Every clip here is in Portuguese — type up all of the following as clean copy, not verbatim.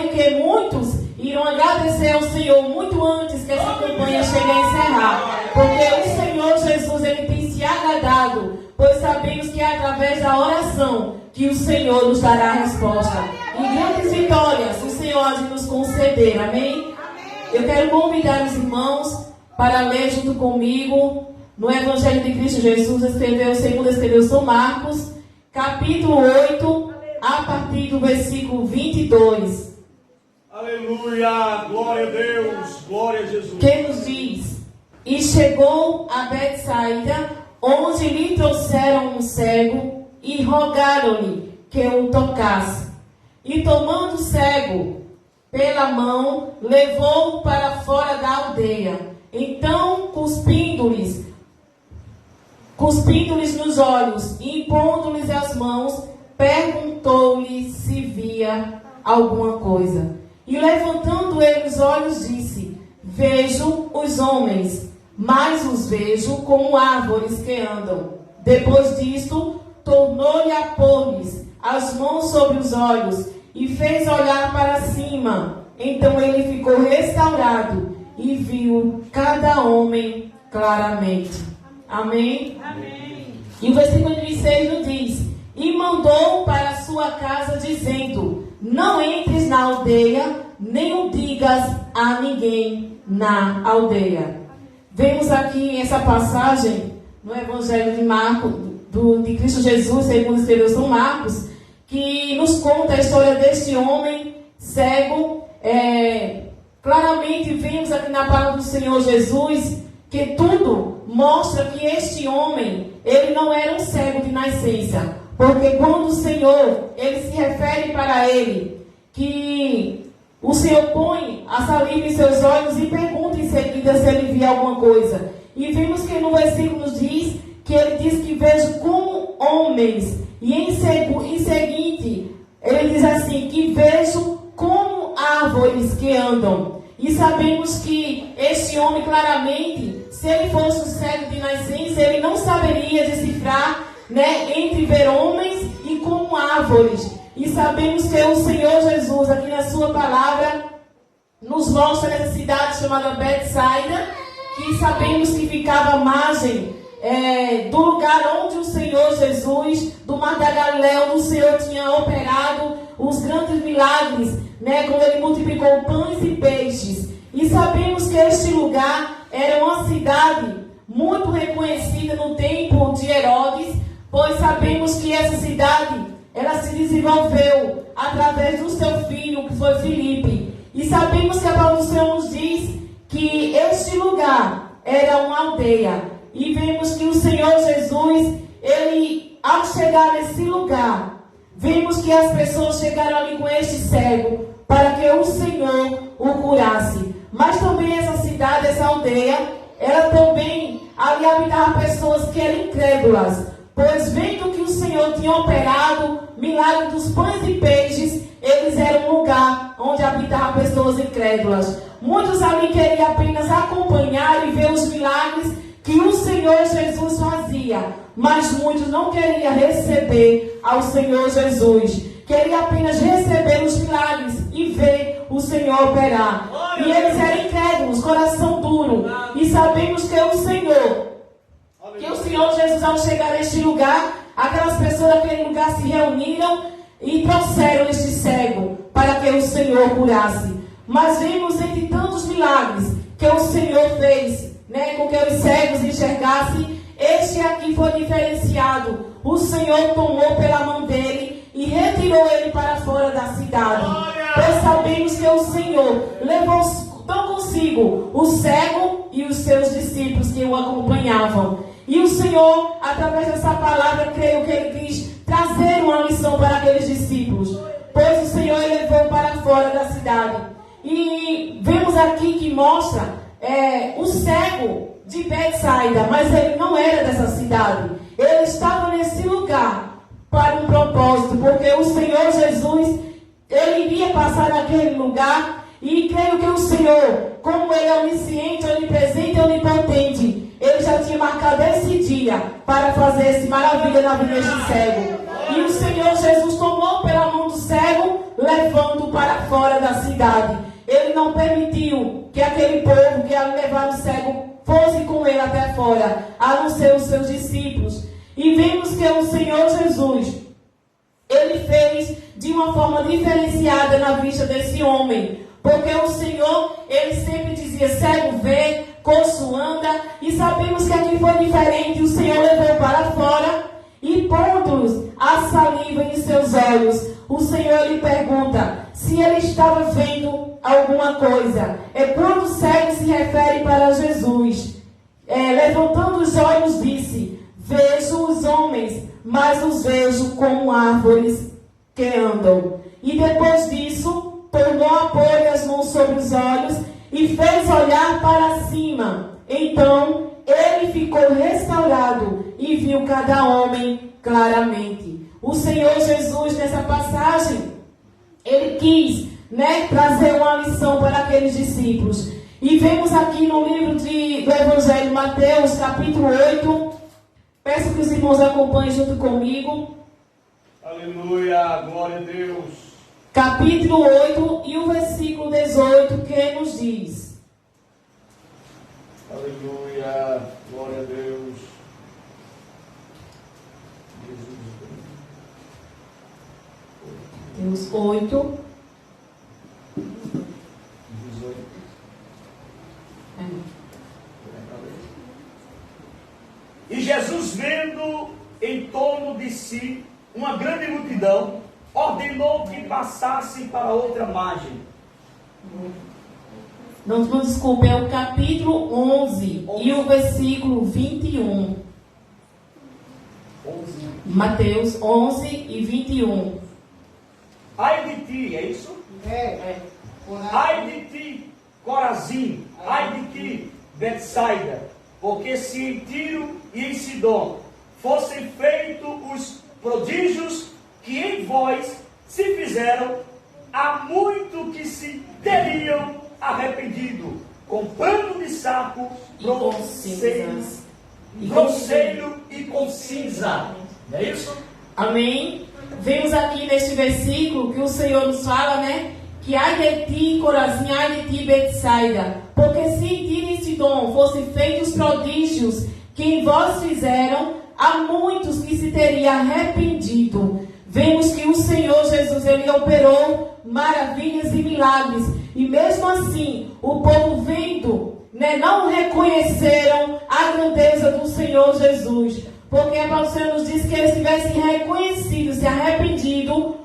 creio que muitos irão agradecer ao Senhor muito antes que essa campanha chegue a encerrar. Porque o Senhor Jesus, Ele tem se agradado, pois sabemos que é através da oração que o Senhor nos dará a resposta. E grandes vitórias o Senhor há de nos conceder. Amém? Eu quero convidar os irmãos para ler junto comigo no Evangelho de Cristo Jesus, segundo escreveu São Marcos, capítulo 8, a partir do versículo 22. Aleluia, glória a Deus, glória a Jesus. Que nos diz: e chegou a Betsaida, onde lhe trouxeram um cego, e rogaram-lhe que o tocasse. E tomando o cego pela mão, levou-o para fora da aldeia. Então, cuspindo-lhes nos olhos e impondo-lhes as mãos, perguntou-lhe se via alguma coisa. E levantando ele os olhos, disse: vejo os homens, mas os vejo como árvores que andam. Depois disto, tornou-lhe a pôr-lhes as mãos sobre os olhos e fez olhar para cima. Então ele ficou restaurado e viu cada homem claramente. Amém? Amém. E o versículo 26 nos diz: e mandou para a sua casa, dizendo: não entres na aldeia, nem o digas a ninguém na aldeia. Vemos aqui essa passagem no Evangelho de Marcos, de Cristo Jesus, segundo escreveu São Marcos, que nos conta a história deste homem cego. Claramente vemos aqui na palavra do Senhor Jesus que tudo mostra que este homem, ele não era um cego de nascença. Porque quando o Senhor, ele se refere para ele, que o Senhor põe a saliva em seus olhos e pergunta em seguida se ele via alguma coisa. E vimos que no versículo nos diz que ele diz que vejo como homens. E em seguinte, ele diz assim, que vejo como árvores que andam. E sabemos que este homem claramente, se ele fosse um cego de nascença, ele não saberia decifrar, entre ver homens e como árvores. E sabemos que o Senhor Jesus, aqui na sua palavra, nos mostra essa cidade chamada Betsaida, que sabemos que ficava à margem do lugar onde o Senhor Jesus, do Mar da Galileia, onde o Senhor tinha operado os grandes milagres, quando ele multiplicou pães e peixes. E sabemos que este lugar era uma cidade muito reconhecida no tempo de Herodes, pois sabemos que essa cidade, ela se desenvolveu através do seu filho, que foi Filipe. E sabemos que a palavra do Senhor nos diz que este lugar era uma aldeia. E vemos que o Senhor Jesus, ele, ao chegar nesse lugar, vemos que as pessoas chegaram ali com este cego, para que o Senhor o curasse. Mas também essa cidade, essa aldeia, ela também ali habitava pessoas que eram incrédulas. Pois vendo que o Senhor tinha operado milagre dos pães e peixes, eles eram um lugar onde habitavam pessoas incrédulas. Muitos ali queriam apenas acompanhar e ver os milagres que o Senhor Jesus fazia. Mas muitos não queriam receber ao Senhor Jesus. Queriam apenas receber os milagres e ver o Senhor operar. E eles eram incrédulos, coração duro. E sabemos que o Senhor Jesus, ao chegar neste lugar, aquelas pessoas daquele lugar se reuniram e trouxeram este cego para que o Senhor curasse. Mas vimos entre tantos milagres que o Senhor fez, com que os cegos enxergassem, este aqui foi diferenciado. O Senhor tomou pela mão dele e retirou ele para fora da cidade. Pois sabemos que o Senhor levou tão consigo o cego e os seus discípulos que o acompanhavam. E o Senhor, através dessa palavra, creio que ele quis trazer uma lição para aqueles discípulos. Pois o Senhor ele levou para fora da cidade. E vemos aqui que mostra o cego de Betsaida, mas ele não era dessa cidade. Ele estava nesse lugar para um propósito, porque o Senhor Jesus, ele iria passar naquele lugar. E creio que o Senhor, como ele é onisciente, onipresente e onipotente, ele já tinha marcado esse dia para fazer essa maravilha na vida deste cego. E o Senhor Jesus tomou pela mão do cego, levando para fora da cidade. Ele não permitiu que aquele povo que ia levar o cego fosse com ele até fora, a não ser os seus discípulos. E vemos que o Senhor Jesus, ele fez de uma forma diferenciada na vista desse homem. Porque o Senhor, ele sempre dizia, cego vê, coxo anda. E sabemos que aqui foi diferente. O Senhor levou para fora e pondo-lhes a saliva em seus olhos. O Senhor lhe pergunta se ele estava vendo alguma coisa. É quando o cego se refere para Jesus. Levantando os olhos, disse, vejo os homens, mas os vejo como árvores que andam. E depois disso, tornou a pôr as mãos sobre os olhos e fez olhar para cima. Então, ele ficou restaurado e viu cada homem claramente. O Senhor Jesus, nessa passagem, ele quis, trazer uma lição para aqueles discípulos. E vemos aqui no livro do Evangelho Mateus, capítulo 8. Peço que os irmãos acompanhem junto comigo. Aleluia, glória a Deus. Capítulo 8 e o versículo 18, que nos diz. Aleluia, glória a Deus. Deus 8. 18. E Jesus, vendo em torno de si uma grande multidão, ordenou que passassem para outra margem. Não desculpe, é o capítulo 11 e o versículo 21. 11. Mateus 11 e 21. Ai de ti, é isso? Ai de ti, Corazim, ai de ti, Betsaida, porque se em Tiro e em Sidom fossem feitos os prodígios que em vós se fizeram, há muito que se teriam arrependido, com pano de saco, grosseiro e com cinza. Não é isso? Amém? Vemos aqui neste versículo que o Senhor nos fala, que ai de ti, Corazim, ai de ti, Betsaida, porque se em Tiro e Sidom fossem feitos prodígios que em vós fizeram, há muitos que se teriam arrependido. Vemos que o Senhor Jesus, ele operou maravilhas e milagres, e mesmo assim, o povo vendo, não reconheceram a grandeza do Senhor Jesus, porque a palavra do Senhor nos diz que eles tivessem reconhecido, se arrependido,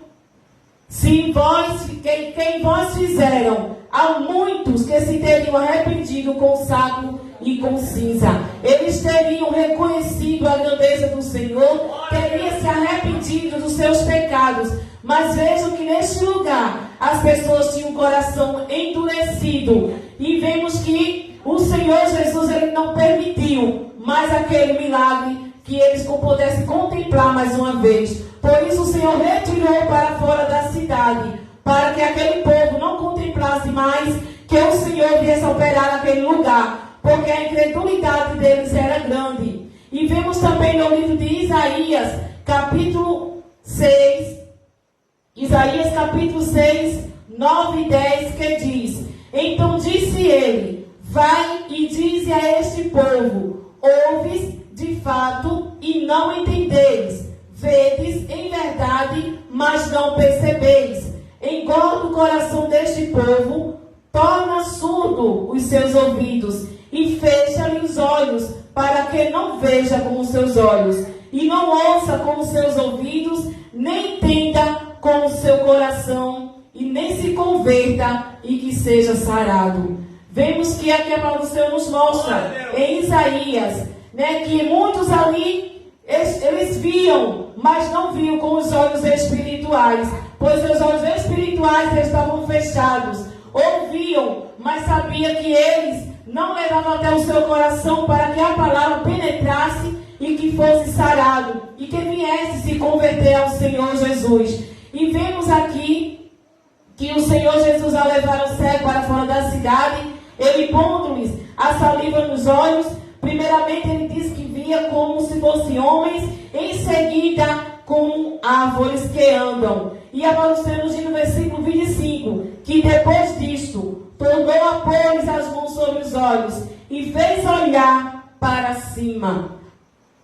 quem vós fizeram, há muitos que se teriam arrependido com saco e com cinza. Eles teriam reconhecido a grandeza do Senhor, teriam se arrependido dos seus pecados. Mas vejam que neste lugar as pessoas tinham o coração endurecido. E vemos que o Senhor Jesus, ele não permitiu mais aquele milagre que eles pudessem contemplar mais uma vez. Por isso o Senhor retirou para fora da cidade, para que aquele povo não contemplasse mais que o Senhor viesse operar naquele lugar, porque a incredulidade deles era grande. E vemos também no livro de Isaías, capítulo 6, Isaías capítulo 6, 9 e 10, que diz: então disse ele, vai e dize a este povo, ouves de fato e não entendeis, vedes em verdade, mas não percebeis. Engorda o coração deste povo, torna surdo os seus ouvidos e fecha-lhe os olhos, para que não veja com os seus olhos, e não ouça com os seus ouvidos, nem entenda com o seu coração, e nem se converta, e que seja sarado. Vemos que aqui a palavra do Senhor nos mostra, em Isaías, que muitos ali, eles viam, mas não viam com os olhos espirituais, pois os olhos espirituais estavam fechados. Ouviam, mas sabia que eles não levavam até o seu coração para que a palavra penetrasse e que fosse sarado, e que viesse se converter ao Senhor Jesus. E vemos aqui que o Senhor Jesus, ao levar o cego para fora da cidade, ele pondo-lhes a saliva nos olhos, primeiramente ele diz que via como se fossem homens, em seguida como árvores que andam. E agora o Senhor nos diz no versículo 25, que depois disto, tornou a pôr-lhes as mãos sobre os olhos e fez olhar para cima.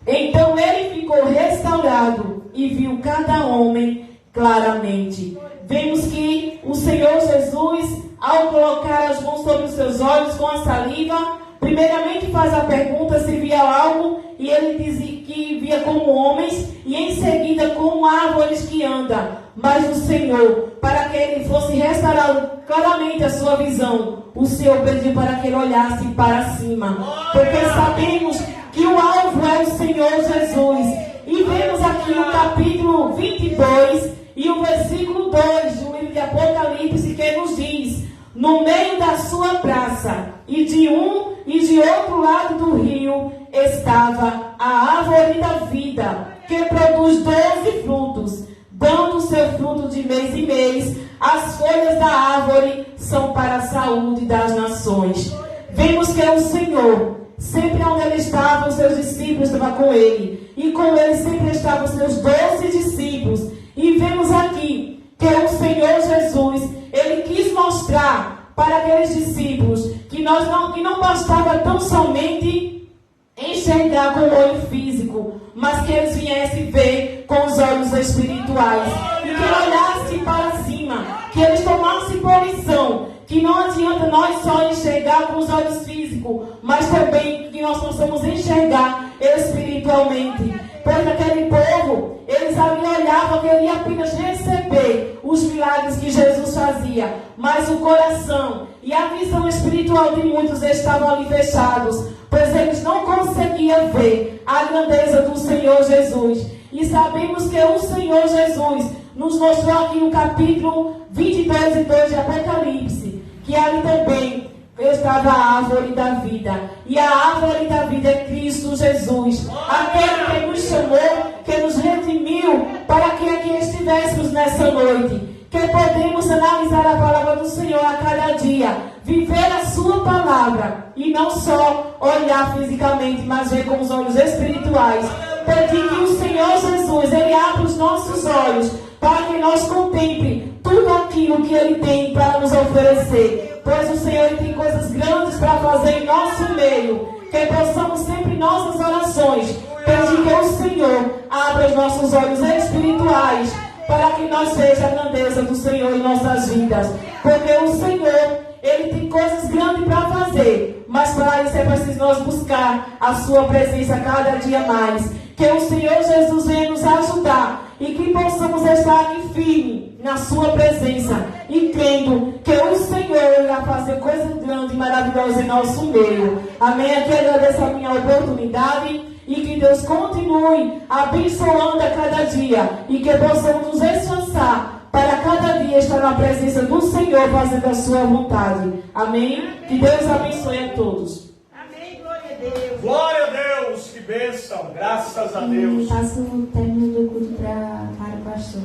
Então ele ficou restaurado e viu cada homem claramente. Vemos que o Senhor Jesus, ao colocar as mãos sobre os seus olhos com a saliva, primeiramente faz a pergunta se via algo, e ele dizia que via como homens, e em seguida como árvores que andam. Mas o Senhor, para que ele fosse restaurar claramente a sua visão, o Senhor pediu para que ele olhasse para cima, porque sabemos que o alvo é o Senhor Jesus. E vemos aqui no capítulo 22 e o versículo 2 do livro de Apocalipse, que nos diz: no meio da sua praça e de um e de outro lado do rio estava a árvore da vida, que produz 12 frutos, dando o seu fruto de mês em mês. As folhas da árvore são para a saúde das nações. Vemos que é o Senhor, sempre onde ele estava, os seus discípulos estavam com ele, e com ele sempre estavam os seus 12 discípulos. E vemos aqui que é o Senhor Jesus, ele quis mostrar para aqueles discípulos que não bastava tão somente enxergar com o olho físico, mas que eles viessem ver com os olhos espirituais, e que ele olhasse para cima, que eles tomassem posição, que não adianta nós só enxergar com os olhos físicos, mas também que nós possamos enxergar espiritualmente. Pois aquele povo, eles ali olhavam, queriam apenas receber os milagres que Jesus fazia, mas o coração e a visão espiritual de muitos estavam ali fechados, pois eles não conseguiam ver a grandeza do Senhor Jesus. E sabemos que o Senhor Jesus nos mostrou aqui no capítulo 22 e 2 de Apocalipse, que ali também estava a árvore da vida. E a árvore da vida é Cristo Jesus, aquele que nos chamou, que nos redimiu, para que aqui estivéssemos nessa noite. Que podemos analisar a palavra do Senhor a cada dia, viver a sua palavra, e não só olhar fisicamente, mas ver com os olhos espirituais. Pedir que o Senhor Jesus, ele abra os nossos olhos, para que nós contemple tudo aquilo que ele tem para nos oferecer. Pois o Senhor tem coisas grandes para fazer em nosso meio. Que possamos sempre em nossas orações pedir que o Senhor abra os nossos olhos espirituais, para que nós vejamos a grandeza do Senhor em nossas vidas. Porque o Senhor, ele tem coisas grandes para fazer, mas para isso é preciso nós buscar a sua presença cada dia mais. Que o Senhor Jesus venha nos ajudar, e que possamos estar aqui firme na sua presença, e crendo que o Senhor irá fazer coisas grandes e maravilhosas em nosso meio. Amém? Aqui agradeço a minha oportunidade, e que Deus continue abençoando a cada dia, e que possamos nos esforçar para cada dia estar na presença do Senhor, fazendo a sua vontade. Amém? Que Deus abençoe a todos. Amém, glória a Deus. Glória a Deus, que bênção, graças a Deus. Passo o término do culto para o pastor.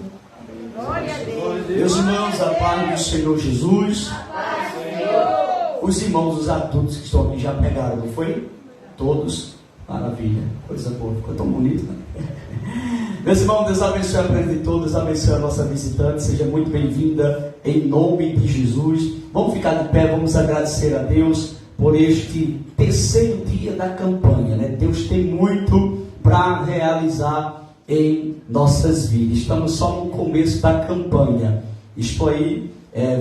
Glória a Deus. Meus irmãos, a paz do Senhor Jesus. Os irmãos, os adultos que estão aqui já pegaram, não foi? Todos? Maravilha, coisa boa, ficou tão bonito, né? Meus irmãos, Deus abençoe a presença de todos, abençoe a nossa visitante, seja muito bem-vinda em nome de Jesus. Vamos ficar de pé, vamos agradecer a Deus por este terceiro dia da campanha, né? Deus tem muito para realizar em nossas vidas. Estamos só no começo da campanha. Estou aí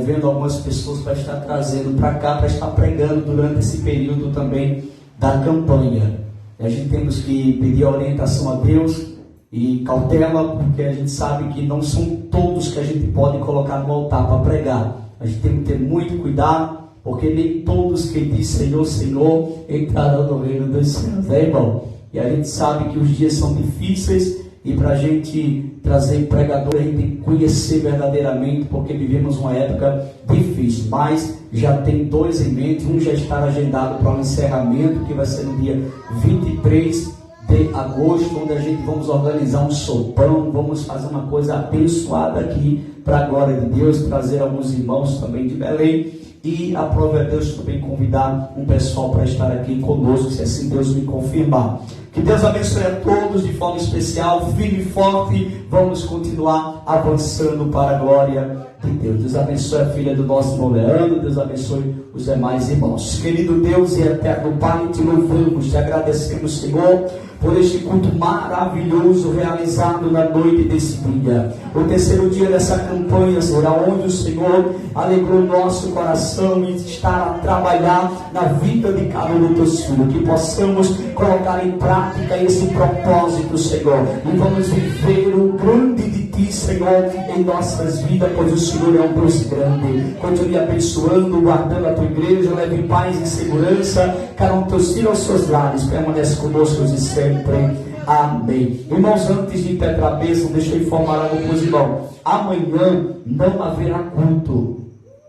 vendo algumas pessoas para estar trazendo para cá, para estar pregando durante esse período também da campanha. A gente temos que pedir orientação a Deus e cautela, porque a gente sabe que não são todos que a gente pode colocar no altar para pregar. A gente tem que ter muito cuidado, porque nem todos que diz Senhor, Senhor entrarão no reino dos céus, né, irmão? E a gente sabe que os dias são difíceis, e para a gente trazer pregador, a gente tem que conhecer verdadeiramente, porque vivemos uma época difícil. Mas já tem dois em mente, um já está agendado para o encerramento, que vai ser no dia 23 de agosto, onde a gente vamos organizar um sopão, vamos fazer uma coisa abençoada aqui, para a glória de Deus, trazer alguns irmãos também de Belém, E aprove a Deus também convidar um pessoal para estar aqui conosco, se assim Deus me confirmar. Que Deus abençoe a todos de forma especial, firme e forte. Vamos continuar avançando para a glória de Deus. Deus abençoe a filha do nosso irmão Leandro. Deus abençoe os demais irmãos. Querido Deus e eterno Pai, te louvamos, te agradecemos, Senhor, por este culto maravilhoso realizado na noite desse dia. O terceiro dia dessa campanha, Senhor, onde o Senhor alegrou nosso coração e está a trabalhar na vida de cada um dos teus filhos. Que possamos colocar em prática esse propósito, Senhor, e vamos viver o grande de Ti, Senhor, em nossas vidas, pois o Senhor é um Deus grande. Continue abençoando, guardando a Tua igreja, leve paz e segurança, cada um dos teus filhos aos seus lares, permanece conosco hoje e sempre. Amém. Irmãos, antes de impetrar a bênção, deixa eu informar algo para os irmãos. Amanhã não haverá culto.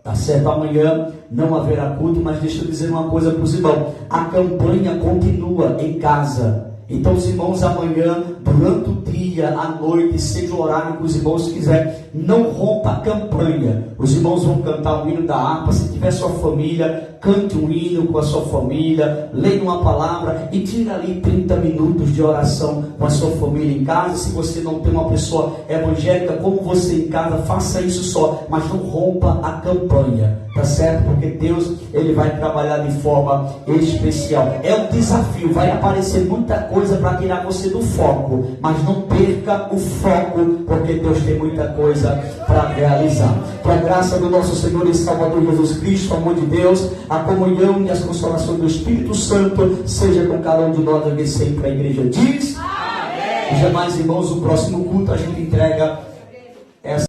Tá certo? Amanhã não haverá culto, mas deixa eu dizer uma coisa para os irmãos. A campanha continua em casa. Então os irmãos amanhã, durante o dia, à noite, seja o horário que os irmãos quiserem, não rompa a campanha. Os irmãos vão cantar o hino da harpa. Se tiver sua família, cante um hino com a sua família, leia uma palavra e tira ali 30 minutos de oração com a sua família em casa. Se você não tem uma pessoa evangélica como você em casa, faça isso só, mas não rompa a campanha, tá certo? Porque Deus, Ele vai trabalhar de forma especial. É um desafio, vai aparecer muita coisa para tirar você do foco, mas não perca o foco, porque Deus tem muita coisa para realizar. Que a graça do nosso Senhor e Salvador Jesus Cristo, o amor de Deus, a comunhão e as consolações do Espírito Santo seja com cada um de nós, que sempre a igreja diz. Amém. E jamais, irmãos, o próximo culto a gente entrega essa